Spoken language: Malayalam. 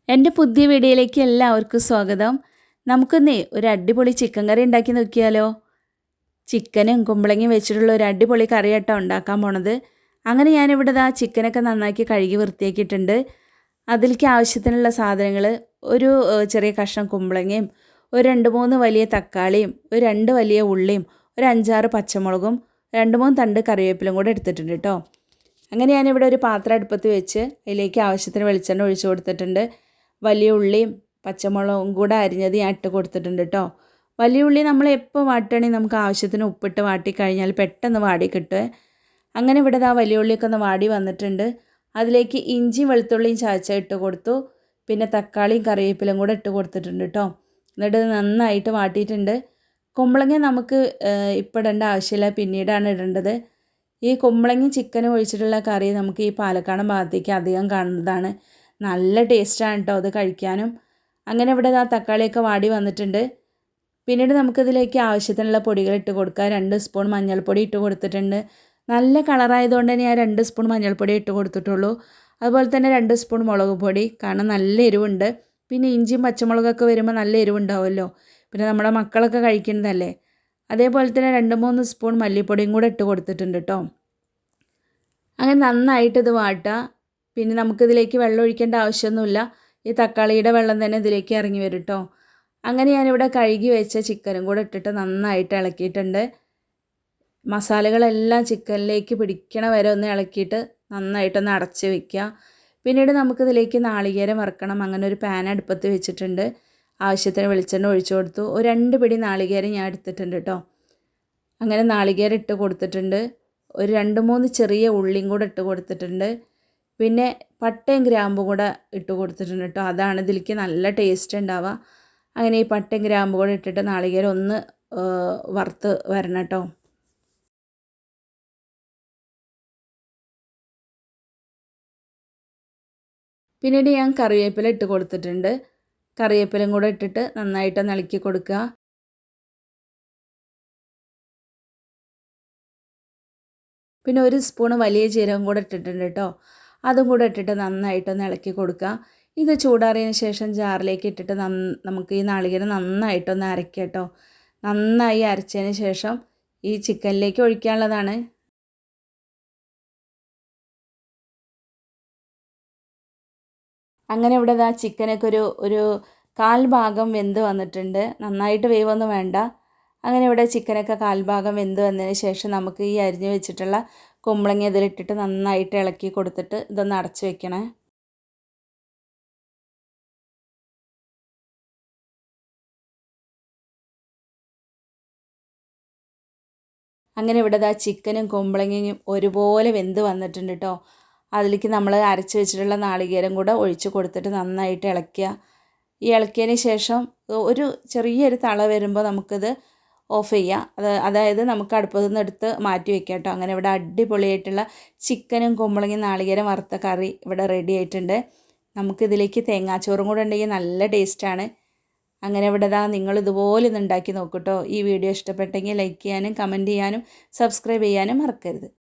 എൻ്റെ പുതിയ വീഡിയോയിലേക്ക് എല്ലാവർക്കും സ്വാഗതം. നമുക്കൊന്നേ ഒരു അടിപൊളി ചിക്കൻ കറി ഉണ്ടാക്കി നോക്കിയാലോ. ചിക്കനും കുമ്പളങ്ങയും വെച്ചിട്ടുള്ള ഒരു അടിപൊളി കറിയാട്ടോ ഉണ്ടാക്കാൻ പോണത്. അങ്ങനെ ഞാനിവിടെ ചിക്കനൊക്കെ നന്നാക്കി കഴുകി വൃത്തിയാക്കിയിട്ടുണ്ട്. അതിലേക്ക് ആവശ്യത്തിനുള്ള സാധനങ്ങൾ ഒരു ചെറിയ കഷ്ണം കുമ്പളങ്ങയും ഒരു 2-3 വലിയ തക്കാളിയും ഒരു 2 വലിയ ഉള്ളിയും ഒരു 5-6 പച്ചമുളകും 2-3 തണ്ട് കറിവേപ്പിലും കൂടെ എടുത്തിട്ടുണ്ട് കേട്ടോ. അങ്ങനെ ഞാനിവിടെ ഒരു പാത്രം അടുപ്പത്ത് വെച്ച് അതിലേക്ക് ആവശ്യത്തിന് വെളിച്ചെണ്ണ ഒഴിച്ചു കൊടുത്തിട്ടുണ്ട്. വലിയ ഉള്ളിയും പച്ചമുളകും കൂടെ അരിഞ്ഞത് ഞാൻ ഇട്ട് കൊടുത്തിട്ടുണ്ട് കേട്ടോ. വലിയ ഉള്ളി നമ്മൾ എപ്പോൾ വാട്ടുകയാണെങ്കിൽ നമുക്ക് ആവശ്യത്തിന് ഉപ്പിട്ട് വാട്ടിക്കഴിഞ്ഞാൽ പെട്ടെന്ന് വാടി കിട്ടും. അങ്ങനെ ഇവിടെ വലിയ ഉള്ളിയൊക്കെ ഒന്ന് വാടി വന്നിട്ടുണ്ട്. അതിലേക്ക് ഇഞ്ചിയും വെളുത്തുള്ളിയും ചതച്ച ഇട്ട് കൊടുത്തു. പിന്നെ തക്കാളിയും കറിവേപ്പിലും കൂടെ ഇട്ട് കൊടുത്തിട്ടുണ്ട് കേട്ടോ. എന്നിട്ട് നന്നായിട്ട് വാട്ടിയിട്ടുണ്ട്. കുമ്പളങ്ങ നമുക്ക് ഇപ്പോൾ ഇടേണ്ട ആവശ്യമില്ല, പിന്നീടാണ് ഇടേണ്ടത്. ഈ കുമ്പളങ്ങയും ചിക്കനും ഒഴിച്ചിട്ടുള്ള കറി നമുക്ക് ഈ പാലക്കാടൻ ഭാഗത്തേക്ക് അധികം കാണുന്നതാണ്. നല്ല ടേസ്റ്റാണ് കേട്ടോ അത് കഴിക്കാനും. അങ്ങനെ ഇവിടെ തക്കാളിയൊക്കെ വാടി വന്നിട്ടുണ്ട്. പിന്നീട് നമുക്കിതിലേക്ക് ആവശ്യത്തിനുള്ള പൊടികൾ ഇട്ട് കൊടുക്കുക. 2 സ്പൂൺ മഞ്ഞൾപ്പൊടി ഇട്ട് കൊടുത്തിട്ടുണ്ട്. നല്ല കളറായതുകൊണ്ട് തന്നെ ഞാൻ 2 സ്പൂൺ മഞ്ഞൾപ്പൊടി ഇട്ട് കൊടുത്തിട്ടുള്ളൂ. അതുപോലെ തന്നെ 2 സ്പൂൺ മുളക് പൊടി, കാരണം നല്ല എരിവുണ്ട്. പിന്നെ ഇഞ്ചിയും പച്ചമുളകൊക്കെ വരുമ്പോൾ നല്ല എരിവുണ്ടാവുമല്ലോ, പിന്നെ നമ്മുടെ മക്കളൊക്കെ കഴിക്കുന്നതല്ലേ. അതേപോലെ തന്നെ 2-3 സ്പൂൺ മല്ലിപ്പൊടിയും കൂടെ ഇട്ട് കൊടുത്തിട്ടുണ്ട് കേട്ടോ. അങ്ങനെ നന്നായിട്ട് ഇത് വാട്ടുക. പിന്നെ നമുക്കിതിലേക്ക് വെള്ളം ഒഴിക്കേണ്ട ആവശ്യമൊന്നുമില്ല. ഈ തക്കാളിയുടെ വെള്ളം തന്നെ ഇതിലേക്ക് ഇറങ്ങി വരും കേട്ടോ. അങ്ങനെ ഞാനിവിടെ കഴുകി വെച്ച ചിക്കനും കൂടെ ഇട്ടിട്ട് നന്നായിട്ട് ഇളക്കിയിട്ടുണ്ട്. മസാലകളെല്ലാം ചിക്കനിലേക്ക് പിടിക്കണ വരെ ഒന്ന് ഇളക്കിയിട്ട് നന്നായിട്ടൊന്ന് അടച്ച് വെക്കുക. പിന്നീട് നമുക്കിതിലേക്ക് നാളികേരം വറുക്കണം. അങ്ങനെ ഒരു പാൻ അടുപ്പത്ത് വെച്ചിട്ടുണ്ട്. ആവശ്യത്തിന് വെളിച്ചെണ്ണ ഒഴിച്ചു കൊടുത്തു. ഒരു 2 പിടി നാളികേരം ഞാൻ എടുത്തിട്ടുണ്ട് കേട്ടോ. അങ്ങനെ നാളികേരം ഇട്ട് കൊടുത്തിട്ടുണ്ട്. ഒരു 2-3 ചെറിയ ഉള്ളിയും കൂടെ ഇട്ട് കൊടുത്തിട്ടുണ്ട്. പിന്നെ പട്ടയും ഗ്രാമ്പും കൂടെ ഇട്ട് കൊടുത്തിട്ടുണ്ട് കേട്ടോ. അതാണ് ഇതിലേക്ക് നല്ല ടേസ്റ്റ് ഉണ്ടാവുക. അങ്ങനെ ഈ പട്ടയും ഗ്രാമ്പും കൂടെ ഇട്ടിട്ട് നാളികേരം ഒന്ന് വറുത്ത് വരണം കേട്ടോ. പിന്നീട് ഞാൻ കറിവേപ്പില ഇട്ട് കൊടുത്തിട്ടുണ്ട്. കറിവേപ്പിലയും കൂടെ ഇട്ടിട്ട് നന്നായിട്ടൊന്ന് ഇളക്കി കൊടുക്കുക. പിന്നെ 1 സ്പൂൺ വലിയ ജീരകം കൂടെ ഇട്ടിട്ടുണ്ട് കേട്ടോ. അതും കൂടെ ഇട്ടിട്ട് നന്നായിട്ടൊന്ന് ഇളക്കി കൊടുക്കുക. ഇത് ചൂടാറിയതിന് ശേഷം ജാറിലേക്ക് ഇട്ടിട്ട് നമുക്ക് ഈ നാളികേരം നന്നായിട്ടൊന്ന് അരയ്ക്കുക കേട്ടോ. നന്നായി അരച്ചതിന് ശേഷം ഈ ചിക്കനിലേക്ക് ഒഴിക്കാനുള്ളതാണ്. അങ്ങനെ ഇവിടെ ചിക്കനൊക്കെ ഒരു 1/4 ഭാഗം വെന്ത് വന്നിട്ടുണ്ട്. നന്നായിട്ട് വേവൊന്നും വേണ്ട. അങ്ങനെ ഇവിടെ ചിക്കനൊക്കെ 1/4 ഭാഗം വെന്ത് വന്നതിന് ശേഷം നമുക്ക് ഈ അരിഞ്ഞ് വെച്ചിട്ടുള്ള കുമ്പളങ്ങ ഇതിലിട്ടിട്ട് നന്നായിട്ട് ഇളക്കി കൊടുത്തിട്ട് ഇതൊന്ന് അടച്ച് വെക്കണേ. അങ്ങനെ ഇവിടെ ചിക്കനും കുമ്പളങ്ങയും ഒരുപോലെ വെന്ത് വന്നിട്ടുണ്ട് കേട്ടോ. അതിലേക്ക് നമ്മൾ അരച്ച് വെച്ചിട്ടുള്ള നാളികേരം കൂടെ ഒഴിച്ച് കൊടുത്തിട്ട് നന്നായിട്ട് ഇളക്കുക. ഈ ഇളക്കിയതിന് ശേഷം ഒരു ചെറിയൊരു തള വരുമ്പോൾ നമുക്കിത് ഓഫ് ചെയ്യാം. അതായത് നമുക്ക് അടുപ്പത്തു നിന്ന് എടുത്ത് മാറ്റി വെക്കാം കേട്ടോ. അങ്ങനെ ഇവിടെ അടിപൊളിയായിട്ടുള്ള ചിക്കനും കുമ്പളങ്ങയും നാളികേരം വറുത്ത കറി ഇവിടെ റെഡി ആയിട്ടുണ്ട്. നമുക്കിതിലേക്ക് തേങ്ങാച്ചോറും കൂടെ ഉണ്ടെങ്കിൽ നല്ല ടേസ്റ്റാണ്. അങ്ങനെ ഇവിടെ നിങ്ങൾ ഇതുപോലെ ഒന്ന് ഉണ്ടാക്കി നോക്കൂ കേട്ടോ. ഈ വീഡിയോ ഇഷ്ടപ്പെട്ടെങ്കിൽ ലൈക്ക് ചെയ്യാനും കമൻറ്റ് ചെയ്യാനും സബ്സ്ക്രൈബ് ചെയ്യാനും മറക്കരുത്.